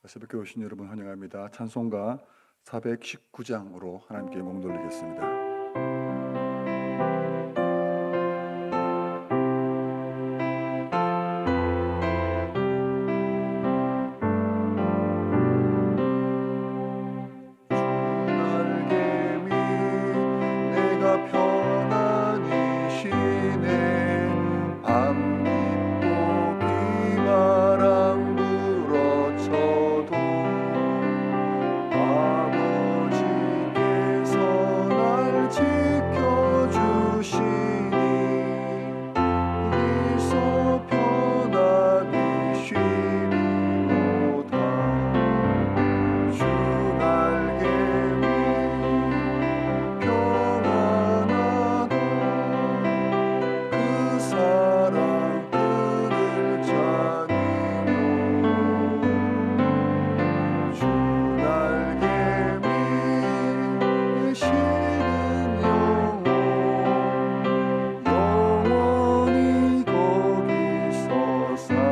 새벽에 오신 여러분 환영합니다. 찬송가 419장으로 하나님께 목 돌리겠습니다. 날개미 내가 편안히 쉬네. 밤낮도 비바람 불어쳐도 아버지께서 날 지켜주시니 이서 편안히 쉬리로다. 주 날개미 평안하다. 그 사랑 그를 찾으며 주 날개미 쉬는 영혼이 거기서 살리.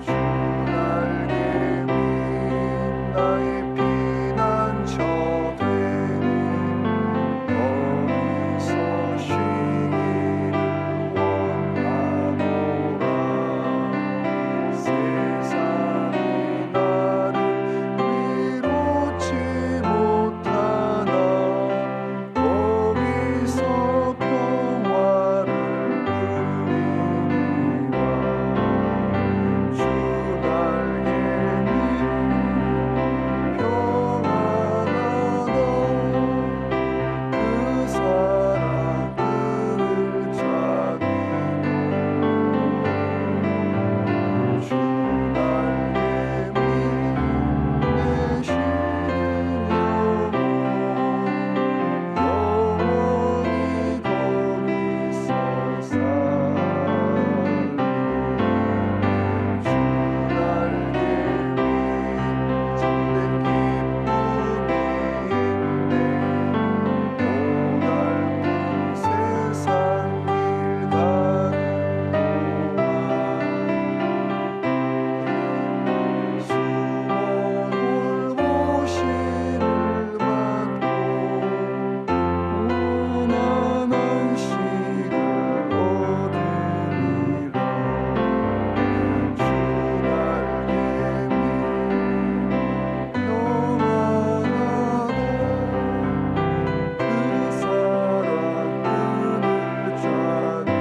주 날개미 나의 피난처 되니 거기서 쉬기를 원하노라. 세상이 나를 위롭지 못하나 거기서 평화를 누리리라. 주 날개미 평안하다. 그 사랑 그를 찾으며 주 날개미 내 쉬는 영혼이 거기서 살리. 주 날개미 참된 기쁨이 있네. 고달픈 세상 일 가는 동안 수모를 보시를 받고 무난한 식을 얻으리라. 주 날개미 평안하다. 그 사랑 그를 찾으며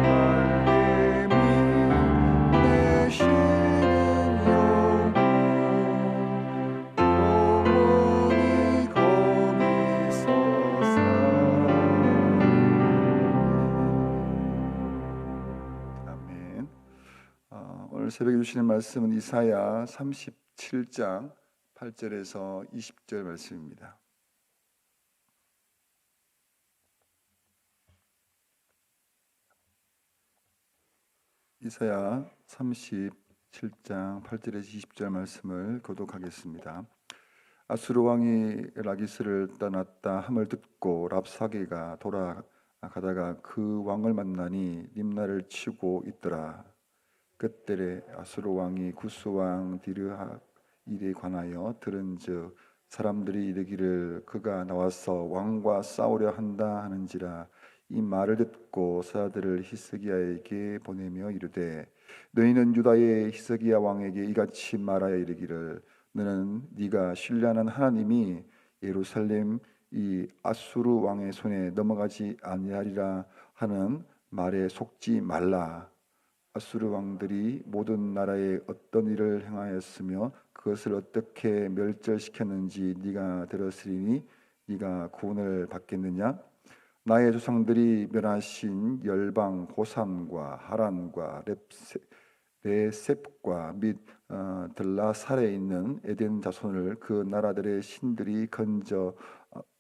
날개미 내 쉬는 영혼이 거기서 살리. 아멘. 오늘 새벽에 주시는 말씀은 이사야 37장 8절에서 20절 말씀입니다. 이사야 37장 8절에서 20절 말씀을 교독하겠습니다. 아수르 왕이 라기스를 떠났다 함을 듣고 랍사게가 돌아가다가 그 왕을 만나니 림나를 치고 있더라. 그때에 아수르 왕이 구스 왕 디르하 일에 관하여 들은즉 사람들이 이르기를 그가 나와서 왕과 싸우려 한다 하는지라. 이 말을 듣고 사자들을 히스기야에게 보내며 이르되 너희는 유다의 히스기야 왕에게 이같이 말하여 이르기를 너는 네가 신뢰하는 하나님이 예루살렘 이 아수르 왕의 손에 넘어가지 아니하리라 하는 말에 속지 말라. 아수르 왕들이 모든 나라에 어떤 일을 행하였으며 그것을 어떻게 멸절시켰는지 네가 들었으리니 네가 구원을 받겠느냐? 나의 조상들이 멸하신 열방 고산과 하란과 레셉과 및 들라살에 있는 에덴 자손을 그 나라들의 신들이 건져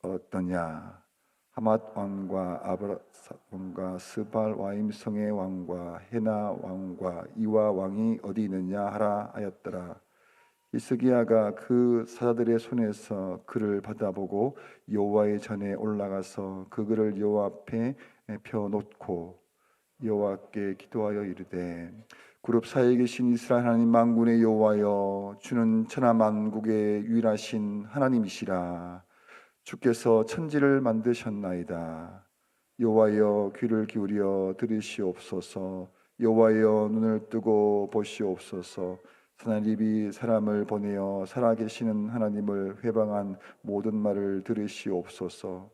얻더냐? 하맛 왕과 아브라사 왕과 스발 와임성의 왕과 헤나 왕과 이와 왕이 어디 있느냐 하라 하였더라. 히스기야가 그 사자들의 손에서 그를 받아보고 여호와의 전에 올라가서 그 글을 여호와 앞에 펴 놓고 여호와께 기도하여 이르되 그룹 사이에 계신 이스라엘 하나님 만군의 여호와여, 주는 천하 만국의 유일하신 하나님이시라. 주께서 천지를 만드셨나이다. 여호와여, 귀를 기울여 들으시옵소서. 여호와여, 눈을 뜨고 보시옵소서. 하나님이 사람을 보내어 살아계시는 하나님을 회방한 모든 말을 들으시옵소서.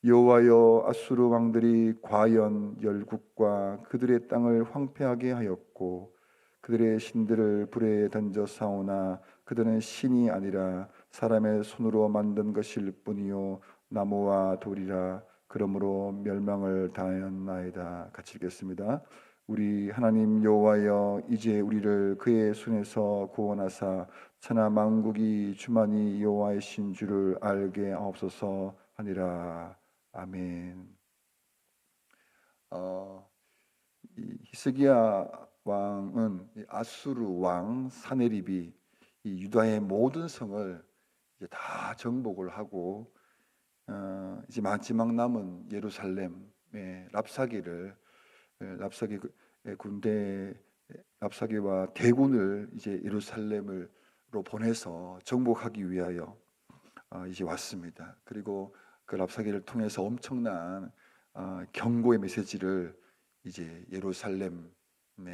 여호와여, 아수르 왕들이 과연 열국과 그들의 땅을 황폐하게 하였고 그들의 신들을 불에 던져 사오나 그들은 신이 아니라 사람의 손으로 만든 것일 뿐이요 나무와 돌이라. 그러므로 멸망을 당하였나이다. 같이 읽겠습니다. 우리 하나님 여호와여, 이제 우리를 그의 손에서 구원하사 천하 만국이 주만이 여호와이신 줄을 알게 하옵소서 하니라. 아멘. 이 히스기야 왕은 아수르 왕 사네립이 이 유다의 모든 성을 이제 다 정복을 하고 이제 마지막 남은 예루살렘의 랍사기 군대 랍사기와 대군을 이제 예루살렘으로 보내서 정복하기 위하여 이제 왔습니다. 그리고 그 랍사기를 통해서 엄청난 경고의 메시지를 이제 예루살렘에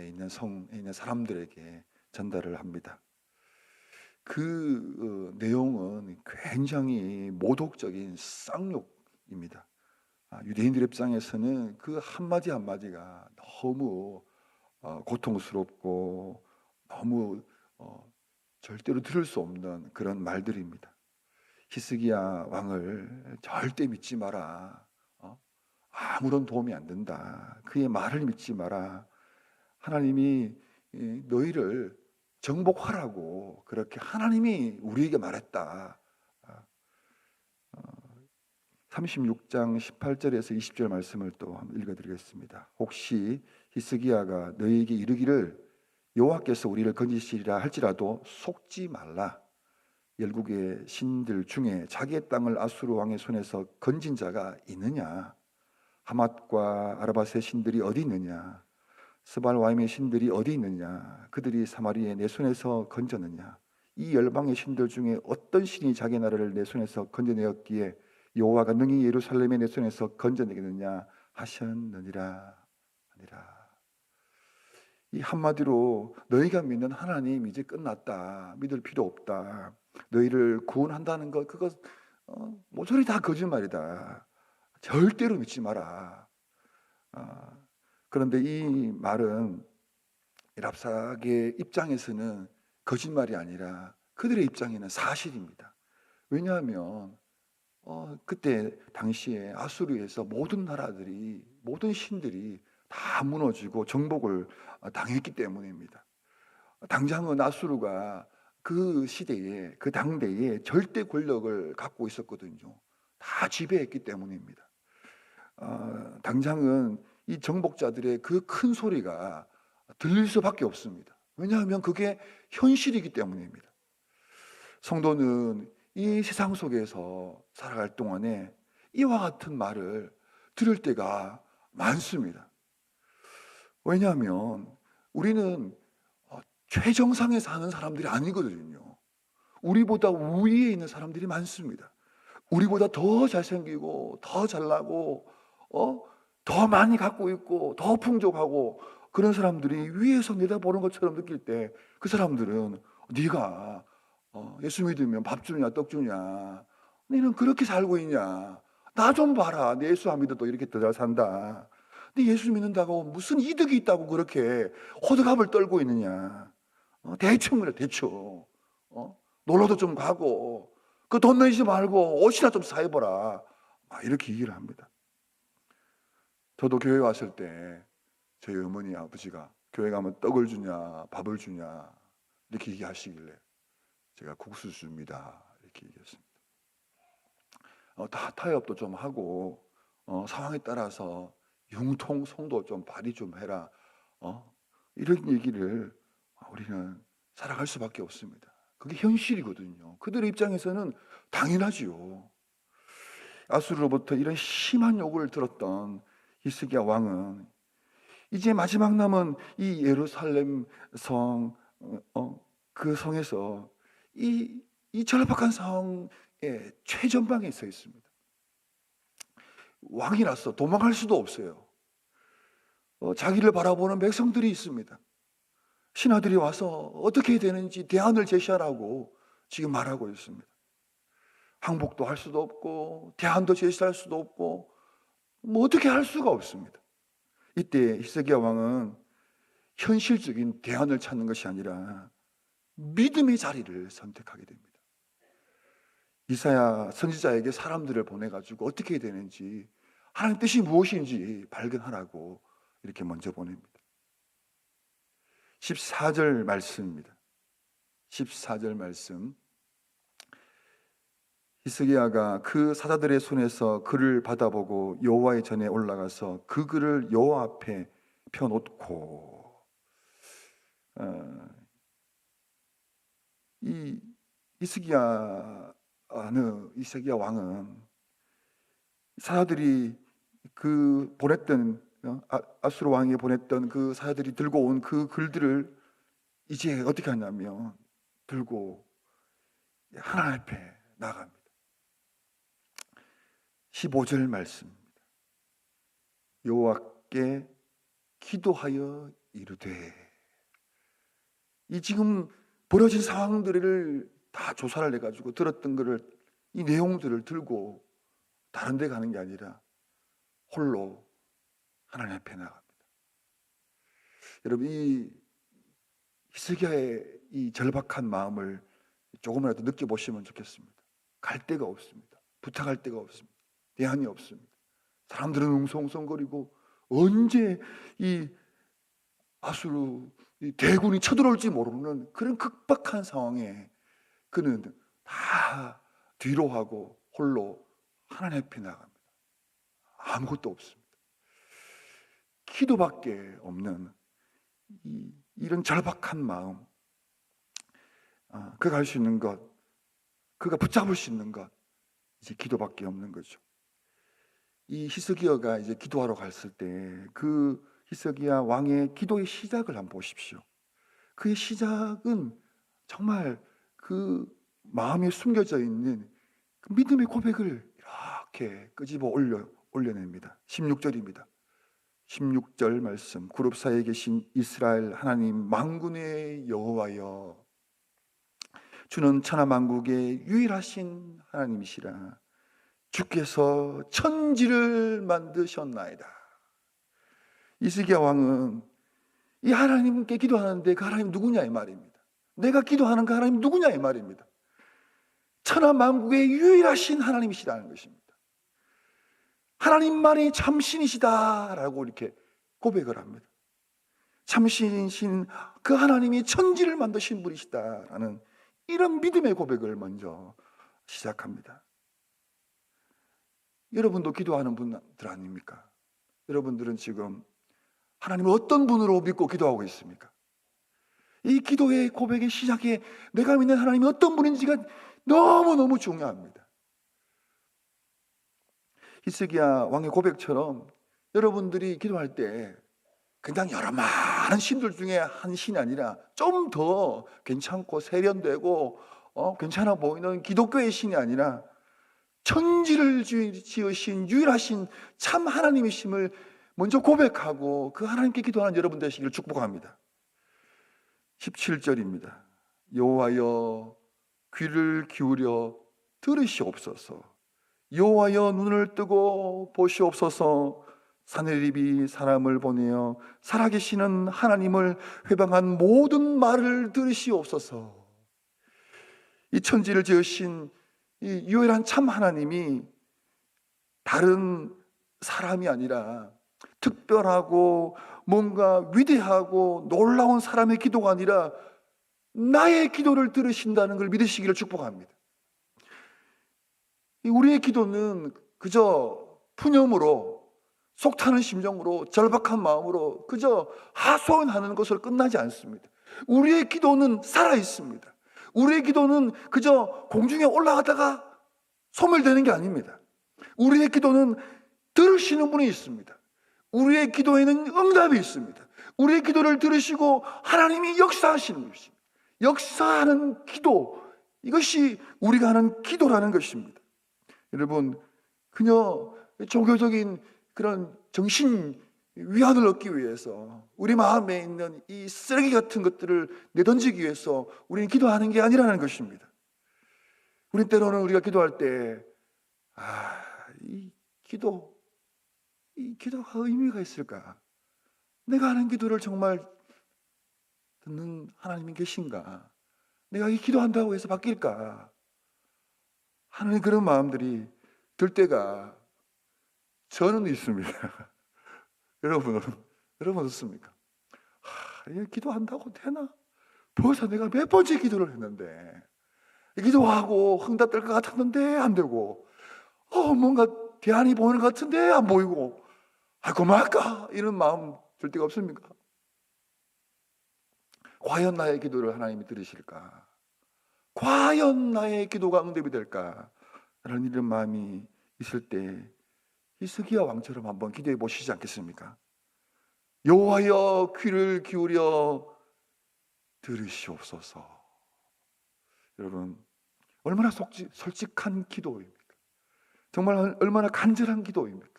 있는 성에 있는 사람들에게 전달을 합니다. 그 내용은 굉장히 모독적인 쌍욕입니다. 유대인들 입장에서는 그 한마디 한마디가 너무 고통스럽고 너무 절대로 들을 수 없는 그런 말들입니다. 히스기야 왕을 절대 믿지 마라. 아무런 도움이 안 된다. 그의 말을 믿지 마라. 하나님이 너희를 정복하라고 그렇게 하나님이 우리에게 말했다. 36장 18절에서 20절 말씀을 또 한번 읽어드리겠습니다. 혹시 히스기야가 너희에게 이르기를 여호와께서 우리를 건지시리라 할지라도 속지 말라. 열국의 신들 중에 자기의 땅을 아수르 왕의 손에서 건진 자가 있느냐? 하맛과 아라밧의 신들이 어디 있느냐? 스발와임의 신들이 어디 있느냐? 그들이 사마리에 내 손에서 건졌느냐? 이 열방의 신들 중에 어떤 신이 자기 나라를 내 손에서 건져내었기에 여호와가 능히 예루살렘의 내 손에서 건져내겠느냐 하셨느니라. 이 한마디로 너희가 믿는 하나님 이제 끝났다. 믿을 필요 없다. 너희를 구원한다는 것 그거 모조리 다 거짓말이다. 절대로 믿지 마라. 그런데 이 말은 랍사기의 입장에서는 거짓말이 아니라 그들의 입장에는 사실입니다. 왜냐하면 그때 당시에 아수르에서 모든 나라들이 모든 신들이 다 무너지고 정복을 당했기 때문입니다. 당장은 아수르가 그 시대에 그 당대에 절대 권력을 갖고 있었거든요. 다 지배했기 때문입니다. 당장은 이 정복자들의 그 큰 소리가 들릴 수밖에 없습니다. 왜냐하면 그게 현실이기 때문입니다. 성도는 이 세상 속에서 살아갈 동안에 이와 같은 말을 들을 때가 많습니다. 왜냐하면 우리는 최정상에 사는 사람들이 아니거든요. 우리보다 위에 있는 사람들이 많습니다. 우리보다 더 잘생기고 더 잘나고 더 많이 갖고 있고 더 풍족하고 그런 사람들이 위에서 내다보는 것처럼 느낄 때 그 사람들은 네가 예수 믿으면 밥 주냐 떡 주냐 너는 그렇게 살고 있냐 나 좀 봐라 내 예수 안 믿어도 이렇게 더 잘 산다 네 예수 믿는다고 무슨 이득이 있다고 그렇게 호들갑을 떨고 있느냐 대충 그래 대충 놀러도 좀 가고 그 돈 내지 말고 옷이나 좀 사입어라 이렇게 얘기를 합니다. 저도 교회 왔을 때 저희 어머니 아버지가 교회 가면 떡을 주냐 밥을 주냐 이렇게 얘기하시길래 제가 국수 줍니다 이렇게 얘기했습니다. 다 타협도 좀 하고 상황에 따라서 융통성도 좀 발휘 좀 해라 이런 얘기를 우리는 살아갈 수밖에 없습니다. 그게 현실이거든요. 그들의 입장에서는 당연하지요. 아수르로부터 이런 심한 욕을 들었던 히스기야 왕은 이제 마지막 남은 이 예루살렘 성, 그 성에서 이 절박한 상황의 최전방에 서 있습니다. 왕이라서 도망갈 수도 없어요. 자기를 바라보는 백성들이 있습니다. 신하들이 와서 어떻게 해야 되는지 대안을 제시하라고 지금 말하고 있습니다. 항복도 할 수도 없고 대안도 제시할 수도 없고 뭐 어떻게 할 수가 없습니다. 이때 히스기야 왕은 현실적인 대안을 찾는 것이 아니라 믿음의 자리를 선택하게 됩니다. 이사야 선지자에게 사람들을 보내가지고 어떻게 해야 되는지, 하나님 뜻이 무엇인지 발견하라고 이렇게 먼저 보냅니다. 14절 말씀입니다. 14절 말씀. 히스기야가 그 사자들의 손에서 글을 받아보고 여호와의 전에 올라가서 그 글을 여호와 앞에 펴놓고, 이 히스기야 왕은 사자들이 그 보냈던 아수르 왕이 보냈던 그 사자들이 들고 온 그 글들을 이제 어떻게 하냐면 들고 하나님 앞에 나갑니다. 15절 말씀입니다. 여호와께 기도하여 이르되, 이 지금 벌어진 상황들을 다 조사를 해가지고 들었던 거를, 이 내용들을 들고 다른 데 가는 게 아니라 홀로 하나님 앞에 나갑니다. 여러분, 이 히스기야의 이 절박한 마음을 조금이라도 느껴보시면 좋겠습니다. 갈 데가 없습니다. 부탁할 데가 없습니다. 대안이 없습니다. 사람들은 웅성웅성거리고 언제 이 아수르 대군이 쳐들어올지 모르는 그런 급박한 상황에 그는 다 뒤로 하고 홀로 하나님 앞에 나갑니다. 아무것도 없습니다. 기도밖에 없는 이런 절박한 마음, 그가 할 수 있는 것, 그가 붙잡을 수 있는 것, 이제 기도밖에 없는 거죠. 이 히스기야가 이제 기도하러 갔을 때 그 히스기야 왕의 기도의 시작을 한번 보십시오. 그의 시작은 정말 그 마음에 숨겨져 있는 그 믿음의 고백을 이렇게 끄집어 올려냅니다. 16절입니다. 16절 말씀. 그룹 사이에 계신 이스라엘 하나님 만군의 여호와여, 주는 천하 만국의 유일하신 하나님이시라. 주께서 천지를 만드셨나이다. 히스기야 왕은 이 하나님께 기도하는데 그 하나님 누구냐 이 말입니다. 내가 기도하는 그 하나님 누구냐 이 말입니다. 천하 만국의 유일하신 하나님이시라는 것입니다. 하나님만이 참신이시다라고 이렇게 고백을 합니다. 참신이신 그 하나님이 천지를 만드신 분이시다라는 이런 믿음의 고백을 먼저 시작합니다. 여러분도 기도하는 분들 아닙니까? 여러분들은 지금 하나님을 어떤 분으로 믿고 기도하고 있습니까? 이 기도의 고백의 시작에 내가 믿는 하나님이 어떤 분인지가 너무너무 중요합니다. 히스기야 왕의 고백처럼 여러분들이 기도할 때 그냥 여러 많은 신들 중에 한 신이 아니라 좀 더 괜찮고 세련되고 괜찮아 보이는 기독교의 신이 아니라 천지를 지으신 유일하신 참 하나님이심을 먼저 고백하고 그 하나님께 기도하는 여러분 되시기를 축복합니다. 17절입니다. 여호와여 귀를 기울여 들으시옵소서. 여호와여 눈을 뜨고 보시옵소서. 사내립이 사람을 보내어 살아계시는 하나님을 회방한 모든 말을 들으시옵소서. 이 천지를 지으신 이 유일한 참 하나님이 다른 사람이 아니라 특별하고 뭔가 위대하고 놀라운 사람의 기도가 아니라 나의 기도를 들으신다는 걸 믿으시기를 축복합니다. 우리의 기도는 그저 푸념으로, 속 타는 심정으로, 절박한 마음으로 그저 하소연하는 것으로 끝나지 않습니다. 우리의 기도는 살아있습니다. 우리의 기도는 그저 공중에 올라가다가 소멸되는 게 아닙니다. 우리의 기도는 들으시는 분이 있습니다. 우리의 기도에는 응답이 있습니다. 우리의 기도를 들으시고 하나님이 역사하시는 것입니다. 역사하는 기도, 이것이 우리가 하는 기도라는 것입니다. 여러분, 그저 종교적인 그런 정신 위안을 얻기 위해서 우리 마음에 있는 이 쓰레기 같은 것들을 내던지기 위해서 우리는 기도하는 게 아니라는 것입니다. 우리 때로는 우리가 기도할 때 이 기도가 의미가 있을까? 내가 하는 기도를 정말 듣는 하나님이 계신가? 내가 이 기도한다고 해서 바뀔까? 하는 그런 마음들이 들 때가 저는 있습니다. 여러분 어떻습니까? 이거 기도한다고 되나? 벌써 내가 몇 번째 기도를 했는데, 기도하고 응답될 것 같았는데 안 되고, 뭔가 대안이 보이는 것 같은데 안 보이고, 고마울까? 이런 마음 들 때가 없습니까? 과연 나의 기도를 하나님이 들으실까? 과연 나의 기도가 응답이 될까? 라는 이런 마음이 있을 때 히스기야 왕처럼 한번 기도해 보시지 않겠습니까? 여호와여 귀를 기울여 들으시옵소서. 여러분, 얼마나 솔직한 기도입니까? 정말 얼마나 간절한 기도입니까?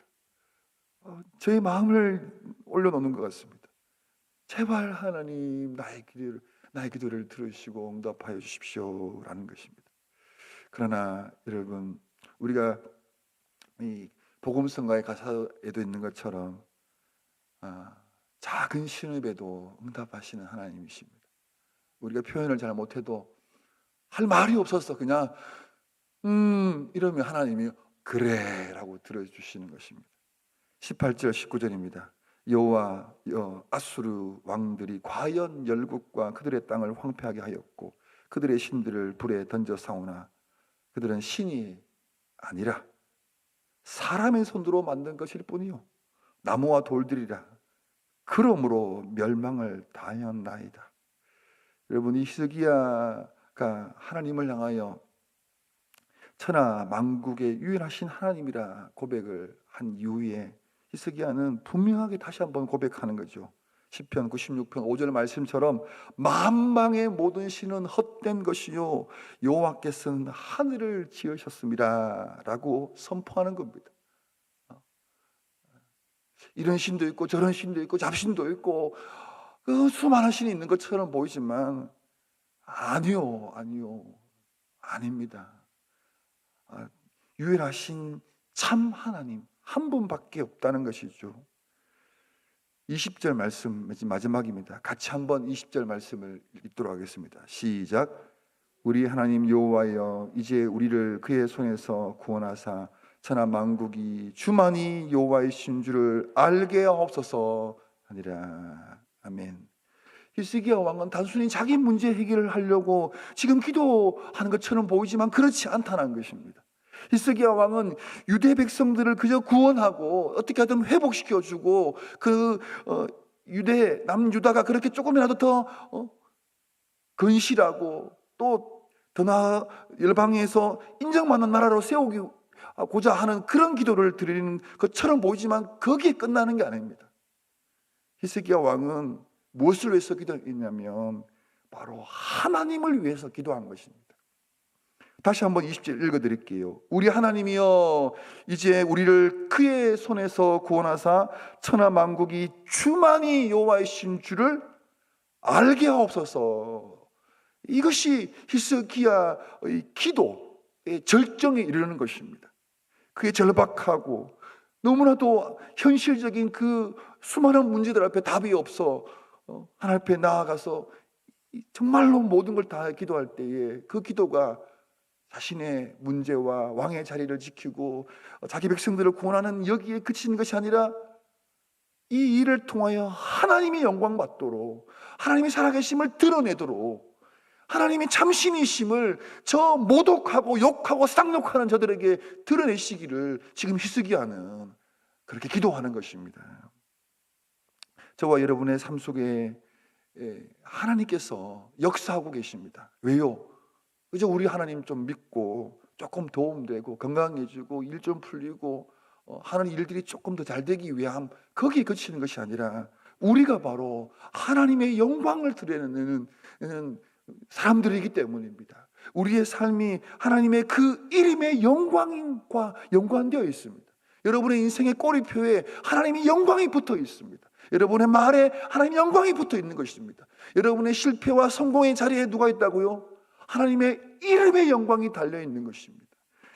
저의 마음을 올려놓는 것 같습니다. 제발 하나님 나의 기도를 들으시고 응답하여 주십시오 라는 것입니다. 그러나 여러분, 우리가 이 복음성가의 가사에도 있는 것처럼 작은 신읍에도 응답하시는 하나님이십니다. 우리가 표현을 잘 못해도 할 말이 없어서 그냥 이러면 하나님이 그래 라고 들어주시는 것입니다. 18절 19절입니다. 여호와 아수르 왕들이 과연 열국과 그들의 땅을 황폐하게 하였고 그들의 신들을 불에 던져 사오나 그들은 신이 아니라 사람의 손으로 만든 것일 뿐이요 나무와 돌들이라 그러므로 멸망을 당하였나이다. 여러분, 이 히스기야가 하나님을 향하여 천하 만국의 유일하신 하나님이라 고백을 한 이후에 히스기야는 분명하게 다시 한번 고백하는 거죠. 시편 96편 5절 말씀처럼 만방의 모든 신은 헛된 것이요 여호와께서는 하늘을 지으셨습니다 라고 선포하는 겁니다. 이런 신도 있고 저런 신도 있고 잡신도 있고 그 수많은 신이 있는 것처럼 보이지만 아닙니다. 유일하신 참 하나님 한 분밖에 없다는 것이죠. 20절 말씀 마지막입니다. 같이 한번 20절 말씀을 읽도록 하겠습니다. 시작. 우리 하나님 여호와여 이제 우리를 그의 손에서 구원하사 천하 만국이 주만이 여호와이신 줄을 알게 하옵소서 하니라. 아멘. 히스기야 왕은 단순히 자기 문제 해결을 하려고 지금 기도하는 것처럼 보이지만 그렇지 않다는 것입니다. 히스기야 왕은 유대 백성들을 그저 구원하고 어떻게 하든 회복시켜주고 유대 남유다가 그렇게 조금이라도 더 건실하고 또 더 나아 열방에서 인정받는 나라로 세우고자 하는 그런 기도를 드리는 것처럼 보이지만 거기에 끝나는 게 아닙니다. 히스기야 왕은 무엇을 위해서 기도했냐면 바로 하나님을 위해서 기도한 것입니다. 다시 한번 20절 읽어드릴게요. 우리 하나님이여 이제 우리를 그의 손에서 구원하사 천하 만국이 주만이 여호와이신 줄을 알게 하옵소서. 이것이 히스기야의 기도의 절정에 이르는 것입니다. 그의 절박하고 너무나도 현실적인 그 수많은 문제들 앞에 답이 없어 하나님 앞에 나아가서 정말로 모든 걸 다 기도할 때에 그 기도가 자신의 문제와 왕의 자리를 지키고 자기 백성들을 구원하는 여기에 그치는 것이 아니라 이 일을 통하여 하나님이 영광 받도록 하나님이 살아계심을 드러내도록 하나님이 참신이심을 저 모독하고 욕하고 쌍욕하는 저들에게 드러내시기를 지금 히스기야는 그렇게 기도하는 것입니다. 저와 여러분의 삶 속에 하나님께서 역사하고 계십니다. 왜요? 그저 우리 하나님 좀 믿고 조금 도움되고 건강해지고 일 좀 풀리고 하는 일들이 조금 더 잘 되기 위함, 거기에 그치는 것이 아니라 우리가 바로 하나님의 영광을 드러내는 사람들이기 때문입니다. 우리의 삶이 하나님의 그 이름의 영광과 연관되어 있습니다. 여러분의 인생의 꼬리표에 하나님의 영광이 붙어 있습니다. 여러분의 말에 하나님의 영광이 붙어 있는 것입니다. 여러분의 실패와 성공의 자리에 누가 있다고요? 하나님의 이름의 영광이 달려 있는 것입니다.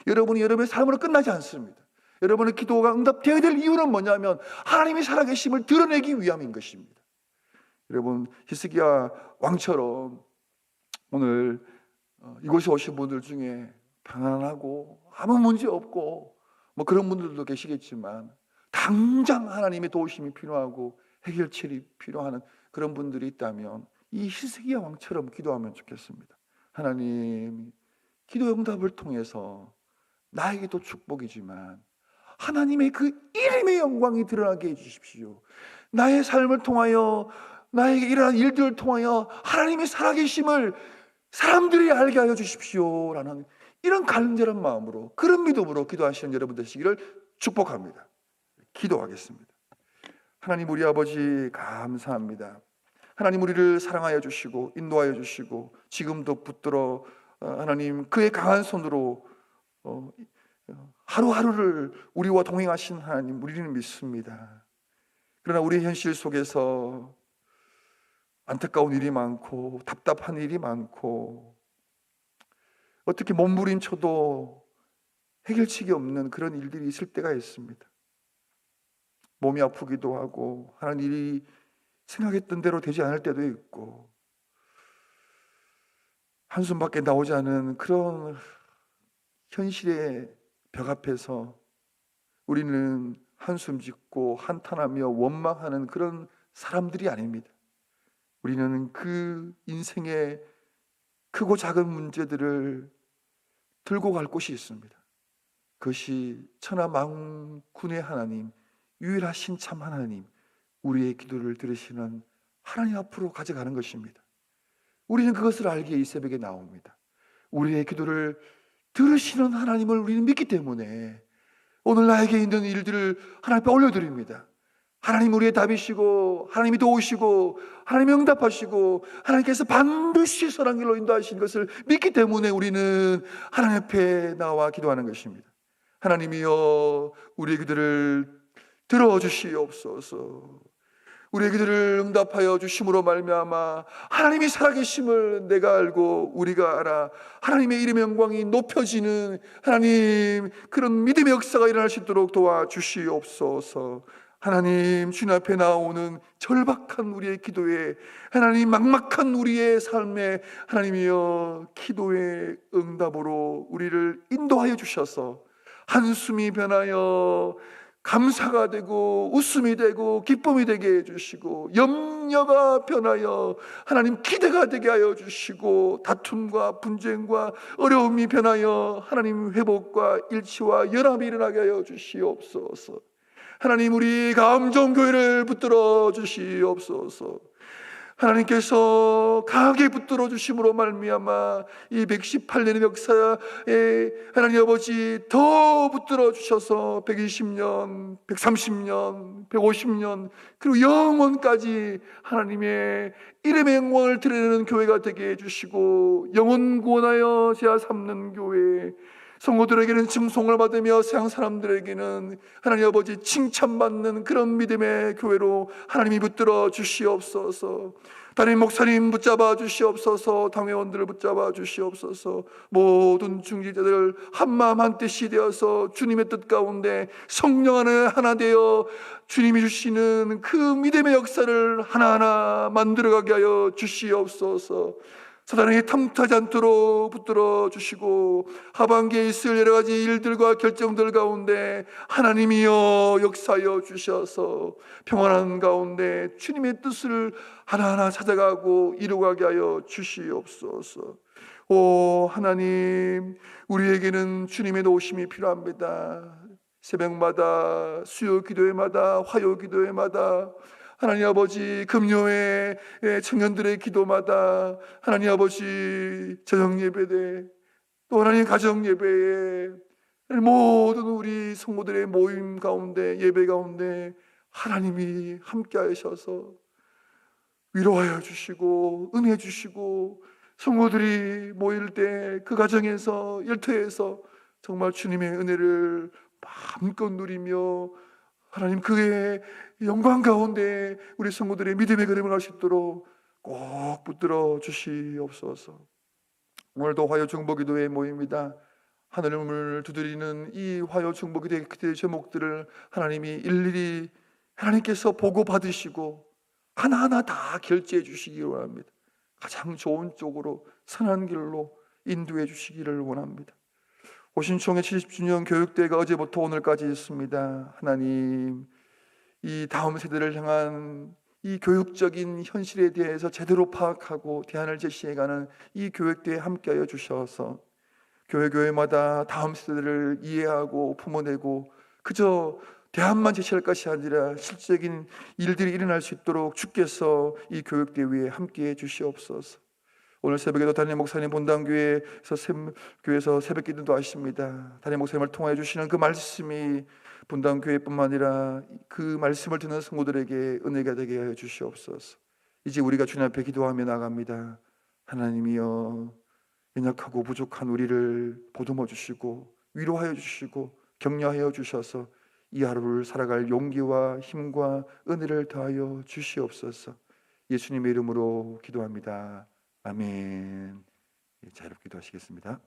여러분이 여러분의 삶으로 끝나지 않습니다. 여러분의 기도가 응답되어야 될 이유는 뭐냐면 하나님이 살아계심을 드러내기 위함인 것입니다. 여러분, 히스기야 왕처럼 오늘 이곳에 오신 분들 중에 편안하고 아무 문제 없고 뭐 그런 분들도 계시겠지만 당장 하나님의 도우심이 필요하고 해결책이 필요한 그런 분들이 있다면 이 히스기야 왕처럼 기도하면 좋겠습니다. 하나님, 기도 응답을 통해서 나에게도 축복이지만 하나님의 그 이름의 영광이 드러나게 해주십시오. 나의 삶을 통하여, 나에게 일어난 일들을 통하여 하나님의 살아계심을 사람들이 알게 하여 주십시오 라는 이런 간절한 마음으로, 그런 믿음으로 기도하시는 여러분 되시기를 축복합니다. 기도하겠습니다. 하나님, 우리 아버지 감사합니다. 하나님, 우리를 사랑하여 주시고 인도하여 주시고 지금도 붙들어 하나님 그의 강한 손으로 하루하루를 우리와 동행하신 하나님, 우리는 믿습니다. 그러나 우리의 현실 속에서 안타까운 일이 많고 답답한 일이 많고 어떻게 몸부림쳐도 해결책이 없는 그런 일들이 있을 때가 있습니다. 몸이 아프기도 하고 하는 일이 생각했던 대로 되지 않을 때도 있고 한숨밖에 나오지 않은 그런 현실의 벽 앞에서 우리는 한숨 짓고 한탄하며 원망하는 그런 사람들이 아닙니다. 우리는 그 인생의 크고 작은 문제들을 들고 갈 곳이 있습니다. 그것이 천하 만군의 하나님, 유일하신 참 하나님, 우리의 기도를 들으시는 하나님 앞으로 가져가는 것입니다. 우리는 그것을 알기에 이 새벽에 나옵니다. 우리의 기도를 들으시는 하나님을 우리는 믿기 때문에 오늘 나에게 있는 일들을 하나님 앞에 올려드립니다. 하나님 우리의 답이시고 하나님이 도우시고 하나님이 응답하시고 하나님께서 반드시 선한 길로 인도하시는 것을 믿기 때문에 우리는 하나님 앞에 나와 기도하는 것입니다. 하나님이여, 우리의 기도를 들어주시옵소서. 우리의 기도를 응답하여 주심으로 말미암아 하나님이 살아계심을 내가 알고 우리가 알아 하나님의 이름의 영광이 높여지는 하나님, 그런 믿음의 역사가 일어날 수 있도록 도와주시옵소서. 하나님, 주님 앞에 나오는 절박한 우리의 기도에, 하나님 막막한 우리의 삶에 하나님이여 기도의 응답으로 우리를 인도하여 주셔서 한숨이 변하여 감사가 되고 웃음이 되고 기쁨이 되게 해주시고, 염려가 변하여 하나님 기대가 되게 하여 주시고, 다툼과 분쟁과 어려움이 변하여 하나님 회복과 일치와 연합이 일어나게 하여 주시옵소서. 하나님, 우리 감정교회를 붙들어 주시옵소서. 하나님께서 강하게 붙들어 주심으로 말미암아 이 118년의 역사에 하나님 아버지 더 붙들어 주셔서 120년, 130년, 150년 그리고 영원까지 하나님의 이름의 영광을 드러내는 교회가 되게 해주시고, 영혼 구원하여 제아 삼는 교회, 성도들에게는 칭송을 받으며 세상 사람들에게는 하나님 아버지 칭찬받는 그런 믿음의 교회로 하나님이 붙들어 주시옵소서. 담임 목사님 붙잡아 주시옵소서. 당회원들을 붙잡아 주시옵소서. 모든 중직자들 한마음 한뜻이 되어서 주님의 뜻 가운데 성령 안에 하나 되어 주님이 주시는 그 믿음의 역사를 하나하나 만들어가게 하여 주시옵소서. 사단에게 탐탁하지 않도록 붙들어 주시고, 하반기에 있을 여러 가지 일들과 결정들 가운데 하나님이여 역사하여 주셔서 평안한 가운데 주님의 뜻을 하나하나 찾아가고 이루어가게 하여 주시옵소서. 오 하나님, 우리에게는 주님의 도우심이 필요합니다. 새벽마다, 수요 기도회마다, 화요 기도회마다, 하나님 아버지 금요회 청년들의 기도마다, 하나님 아버지 저녁 예배대, 또 하나님 가정 예배에 모든 우리 성도들의 모임 가운데, 예배 가운데 하나님이 함께 하셔서 위로하여 주시고 은혜 주시고, 성도들이 모일 때 그 가정에서, 일터에서 정말 주님의 은혜를 마음껏 누리며 하나님 그의 영광 가운데 우리 성도들의 믿음의 걸음을 할 수 있도록 꼭 붙들어 주시옵소서. 오늘도 화요 중보기도회 모입니다. 하늘을 두드리는 이 화요 중보기도회 그때의 제목들을 하나님이 일일이 하나님께서 보고 받으시고 하나하나 다 결제해 주시기를 원합니다. 가장 좋은 쪽으로, 선한 길로 인도해 주시기를 원합니다. 오신총회 70주년 교육대회가 어제부터 오늘까지 있습니다. 하나님, 이 다음 세대를 향한 이 교육적인 현실에 대해서 제대로 파악하고 대안을 제시해가는 이 교육대회에 함께하여 주셔서 교회마다 다음 세대를 이해하고 품어내고 그저 대안만 제시할 것이 아니라 실질적인 일들이 일어날 수 있도록 주께서 이 교육대회에 함께해 주시옵소서. 오늘 새벽에도 담임 목사님 교회에서 새벽 기도도 하십니다. 담임 목사님을 통하여 주시는 그 말씀이 분당교회뿐만 아니라 그 말씀을 듣는 성도들에게 은혜가 되게 하여 주시옵소서. 이제 우리가 주님 앞에 기도하며 나갑니다. 하나님이여, 연약하고 부족한 우리를 보듬어 주시고 위로하여 주시고 격려하여 주셔서 이 하루를 살아갈 용기와 힘과 은혜를 더하여 주시옵소서. 예수님의 이름으로 기도합니다. 아멘. 자유롭게 기도하시겠습니다.